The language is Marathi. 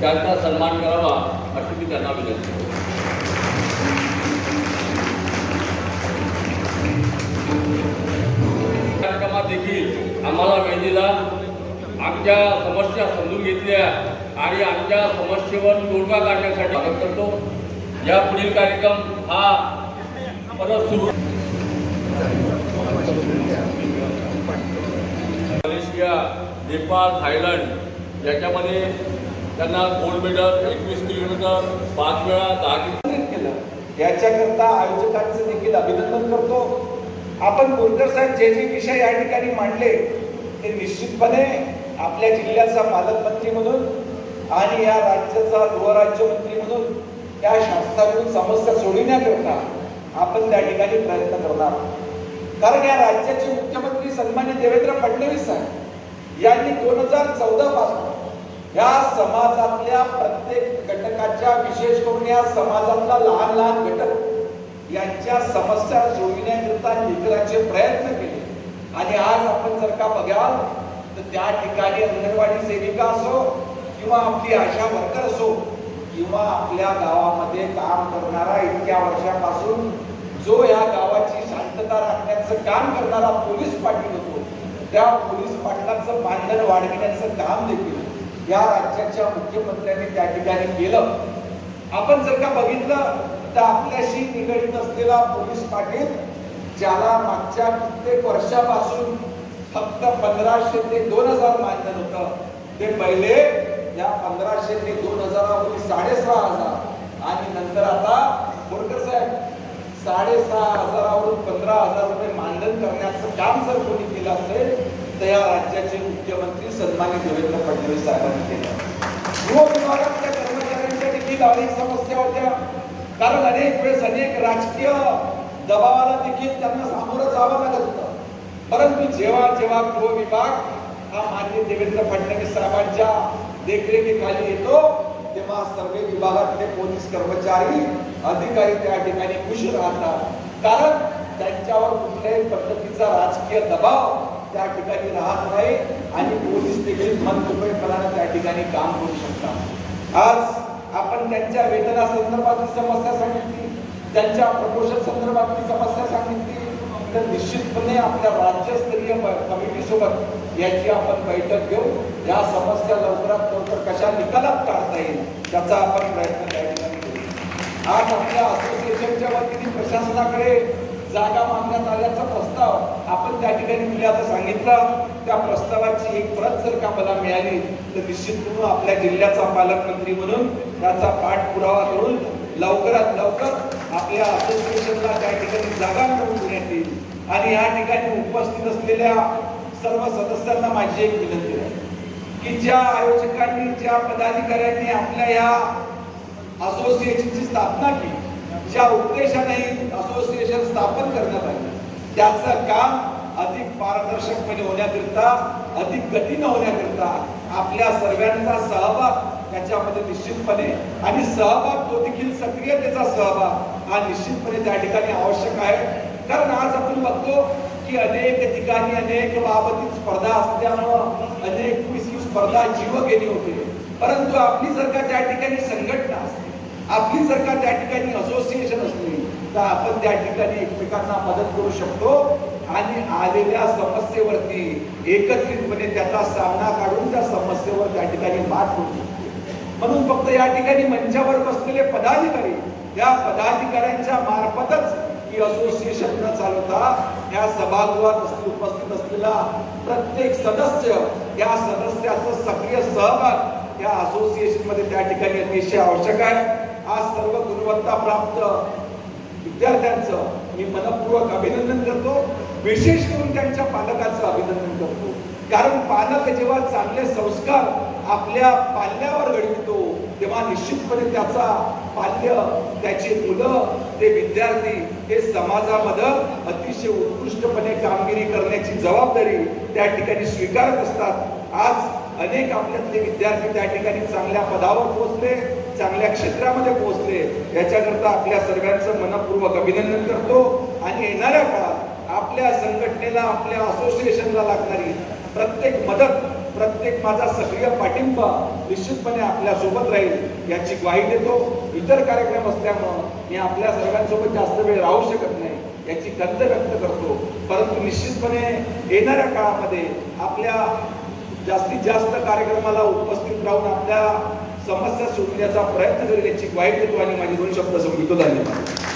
त्यांचा सन्मान करावा अशी मी त्यांना विनंती करतो. कार्यक्रमात देखील आम्हाला वेळेला आमच्या समस्या समजून घेतल्या आणि आमच्या समस्येवर तोडगा काढण्यासाठी मदत करतो. या पुढील कार्यक्रम हा परत सुरू. मलेशिया, नेपाळ, थायलंड याच्यामध्ये त्यांना गोल्ड मेडल 21 किलोमीटर 5 वेळा 10 किलोमीटर केलं. याच्याकरता आयोजकांचं देखील अभिनंदन करतो. आपण बोरकर साहेब जे विषय या ठिकाणी मांडले ते निश्चितपणे आपल्या जिल्ह्याचा पालकमंत्री म्हणून आणि या राज्याचा गृहराज्यमंत्री म्हणून या शासनाकडून समस्या सोडविण्याकरता आपण त्या ठिकाणी प्रयत्न करणार. कारण या राज्याचे मुख्यमंत्री सन्मान्य देवेंद्र फडणवीस साहेब यांनी 2014 पासून या समाजातल्या प्रत्येक घटकाच्या, विशेष करून या समाजातला लहान लहान घटक यांच्या समस्या सोडविण्याकरता निकराचे प्रयत्न केले. आणि आज आपण जर का बघाल तर त्या ठिकाणी अंगणवाडी सेविका असो किंवा आपली आशा वर्कर असो किंवा आपल्या गावामध्ये काम करणारा इतक्या वर्षापासून जो या गावाची शांतता राखण्याचं काम करणारा पोलीस पाटील होतो, त्या पोलीस पाटलाचं मानधन वाढविण्याचं काम देखील या राज्याच्या मुख्यमंत्र्यांनी त्या ठिकाणी केलं. आपण जर का बघितलं तर आपल्याशी निगडीत असलेला पोलीस पाटील ज्याला मागच्या कित्येक वर्षापासून फक्त 1500 ते 2000 मानधन होतं, ते पहिले या 1500 ते 2000 वरून 6500 आणि नंतर आता बोरकर साहेब 6500 वरून 15000 रुपये मानधन करण्याचं काम जर कोणी केलं असेल तर या राज्याचे मुख्यमंत्री सन्माननीय देवेंद्र फडणवीस साहेबांनी केलं. गृह विभागातल्या कर्मचाऱ्यांच्या देखील अनेक समस्या होत्या. कारण अनेक वेळेस अनेक राजकीय दबावाला देखील त्यांना सामोरं जावं लागत होतं. परंतु जेव्हा जेव्हा गृह विभाग हा माननीय देवेंद्र फडणवीस साहेबांच्या देखरेखीखाली येतो तेव्हा सर्व विभागातले पोलीस कर्मचारी अधिकारी त्या ठिकाणी खुश राहतात. कारण त्यांच्यावर कुठल्याही पद्धतीचा राजकीय दबाव त्या ठिकाणी राहत नाही आणि पोलीस देखील मनमोकळेपणाने त्या ठिकाणी काम करू शकतात. आज आपण त्यांच्या वेतनासंदर्भातली समस्या सांगितली, त्यांच्या प्रमोशन संदर्भातली समस्या सांगितली, तर निश्चितपणे आपल्या राज्यस्तरीय कमिटी सोबत याची आपण बैठक घेऊ. या समस्या लवकरात लवकर कशा निकालात काढता येईल त्याचा आपण प्रयत्न त्या ठिकाणी करू. आज आपल्या असोसिएशनच्या वतीने प्रशासनाकडे जागा मागण्यात आल्याचा प्रस्ताव आपण त्या ठिकाणी दिला. आता सांगितलं त्या प्रस्तावाची एक प्रत जर का मला मिळाली तर निश्चितपणे आपल्या जिल्ह्याचा पालकमंत्री म्हणून त्याचा पाठपुरावा करून लवकरात लवकर आपल्या असोसिएशनला त्या ठिकाणी जागा मिळवून देण्यात येईल. आणि या ठिकाणी उपस्थित असलेल्या सर्व सदस्यांना माझी एक विनंती आहे की ज्या आयोजकांनी, ज्या पदाधिकाऱ्यांनी आपल्या या असोसिएशनची स्थापना केली, ज्या उद्देशाने असोसिएशन स्थापन करण्यात आले, त्याचं काम अधिक पारदर्शकपणे होण्याकरिता, अधिक गतीने होण्याकरिता आपल्या सर्वांचा सहभाग त्याच्यामध्ये निश्चितपणे आणि सहभाग तो देखील सक्रियतेचा सहभाग हा निश्चितपणे त्या ठिकाणी आवश्यक आहे. कारण आज आपण बघतो की अनेक ठिकाणी अनेक बाबतीत स्पर्धा असल्यामुळं अनेक स्पर्धा जीवघेणी होते. परंतु आपली जर का त्या ठिकाणी संघटना असते, आपली जर का त्या ठिकाणी असोसिएशन असली तर आपण त्या ठिकाणी एकमेकांना मदत करू शकतो आणि आलेल्या समस्येवरती एकत्रितपणे त्याचा सामना काढून त्या समस्येवर त्या ठिकाणी मात करू शकतो. म्हणून फक्त या ठिकाणी मंचावर बसलेले पदाधिकारी, या पदाधिकाऱ्यांच्या मार्फतच ही असोसिएशन न चालवता या सभागृहात उपस्थित असलेला प्रत्येक सदस्य, या सदस्याचा सक्रिय सहभाग या असोसिएशन मध्ये त्या ठिकाणी अतिशय आवश्यक आहे. आज सर्व गुणवत्ता प्राप्त विद्यार्थ्यांचं मी मनपूर्वक अभिनंदन करतो. विशेष करून त्यांच्या पालकांचं अभिनंदन करतो. कारण पालक जेव्हा चांगले संस्कार आपल्या पाल्यावर घडवितो तेव्हा निश्चितपणे त्याचा पाल्य, त्याची मुलं, ते विद्यार्थी हे समाजामध्ये अतिशय उत्कृष्टपणे कामगिरी करण्याची जबाबदारी त्या ठिकाणी स्वीकारत असतात. आज अनेक आपल्यातले विद्यार्थी त्या ठिकाणी चांगल्या पदावर पोहोचले, चांगल्या क्षेत्रामध्ये पोहोचले. याच्याकरता आपल्या सर्वांचं मनपूर्वक अभिनंदन करतो. आणि येणाऱ्या काळात आपल्या संघटनेला, आपल्या असोसिएशनला लागणारी प्रत्येक मदत प्रत्येक माझा सक्रिय पाठिंबा निश्चितपणे आपल्या सोबत राहील याची ग्वाही देतो. इतर कार्यक्रम असल्यामुळं मी आपल्या सर्वांसोबत जास्त वेळ राहू शकत नाही याची खंत व्यक्त करतो. परंतु निश्चितपणे येणाऱ्या काळामध्ये आपल्या जास्तीत जास्त कार्यक्रमाला उपस्थित राहून आपल्या समस्या सोडवण्याचा प्रयत्न करेल याची ग्वाही देतो आणि माझे 2 शब्द संपवितो. धन्यवाद.